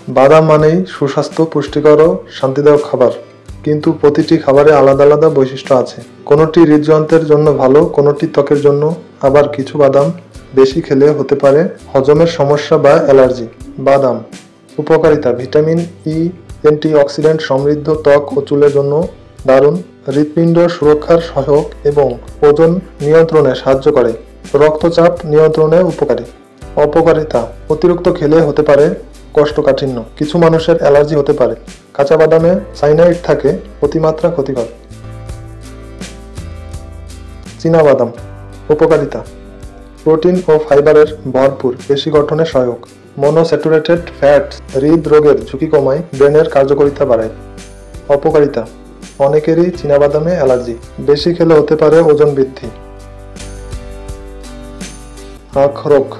বাদাম মানেই সুস্বাস্থ্য, পুষ্টিকর ও শান্তিদায়ক খাবার, কিন্তু প্রতিটি খাবারে আলাদা আলাদা বৈশিষ্ট্য আছে। কোনোটি হৃদযন্ত্রের জন্য ভালো, কোনোটি ত্বকের জন্য, আবার কিছু বাদাম বেশি খেলে হতে পারে হজমের সমস্যা বা অ্যালার্জি। বাদাম উপকারিতা: ভিটামিন ই, অ্যান্টিঅক্সিডেন্ট সমৃদ্ধ, ত্বক ও চুলের জন্য দারুণ, হৃৎপিণ্ড সুরক্ষার সহায়ক এবং ওজন নিয়ন্ত্রণে সাহায্য করে, রক্তচাপ নিয়ন্ত্রণে উপকারী। অপকারিতা: অতিরিক্ত খেলে হতে পারে কোষ্ঠকাঠিন্য, কিছু মানুষের অ্যালার্জি হতে পারে। কাঁচা বাদামে সাইনাইড থাকে, অতিমাত্রা ক্ষতিকর। চীনাবাদাম উপকারিতা: প্রোটিন ও ফাইবারের ভরপুর, পেশি গঠনে সহায়ক, মনোস্যাচুরেটেড ফ্যাটস হৃদরোগের ঝুঁকি কমায়, ব্রেনের কার্যকারিতা বাড়ায়। অপকারিতা: অনেকেরই চীনাবাদামে অ্যালার্জি, বেশি খেলে হতে পারে ওজন বৃদ্ধি। আখরোট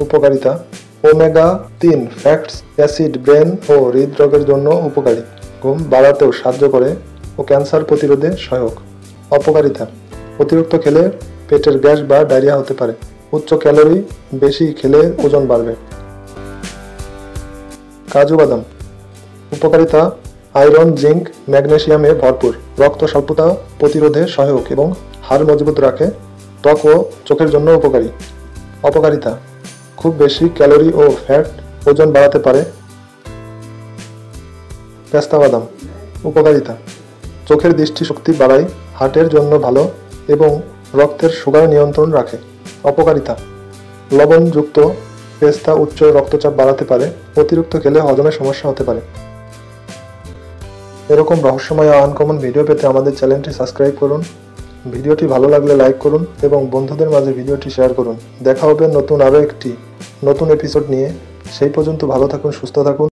উপকারিতা: ওমেগা-3 ফ্যাটস অ্যাসিড ব্রেন ও হৃদরোগের জন্য উপকারী, ঘুম বাড়াতেও সাহায্য করে ও ক্যান্সার প্রতিরোধে সহায়ক। অপকারিতা: অতিরিক্ত খেলে পেটের গ্যাস বা ডায়রিয়া হতে পারে, উচ্চ ক্যালোরি, বেশি খেলে ওজন বাড়বে। কাজু বাদাম উপকারিতা: আয়রন, জিঙ্ক, ম্যাগনেসিয়ামে ভরপুর, রক্ত স্বল্পতা প্রতিরোধে সহায়ক এবং হাড় মজবুত রাখে, ত্বক ও চোখের জন্য উপকারী। অপকারিতা: খুব বেশি ক্যালোরি ও ফ্যাট ওজন বাড়াতে পারে। পেস্তা বাদাম উপকারিতা: চোখের দৃষ্টিশক্তি বাড়ায়, হার্টের জন্য ভালো এবং রক্তের সুগার নিয়ন্ত্রণ রাখে। অপকারিতা: লবণযুক্ত পেস্তা উচ্চ রক্তচাপ বাড়াতে পারে, অতিরিক্ত খেলে হজমের সমস্যা হতে পারে। এরকম রহস্যময় ও আনকমন ভিডিও পেতে আমাদের চ্যানেলটি সাবস্ক্রাইব করুন। ভিডিওটি ভালো লাগলে লাইক করুন এবং বন্ধুদের মাঝে ভিডিওটি শেয়ার করুন। দেখা হবে নতুন আরও একটি নতুন এপিসোড নিয়ে। সেই পর্যন্ত ভালো থাকুন, সুস্থ থাকুন।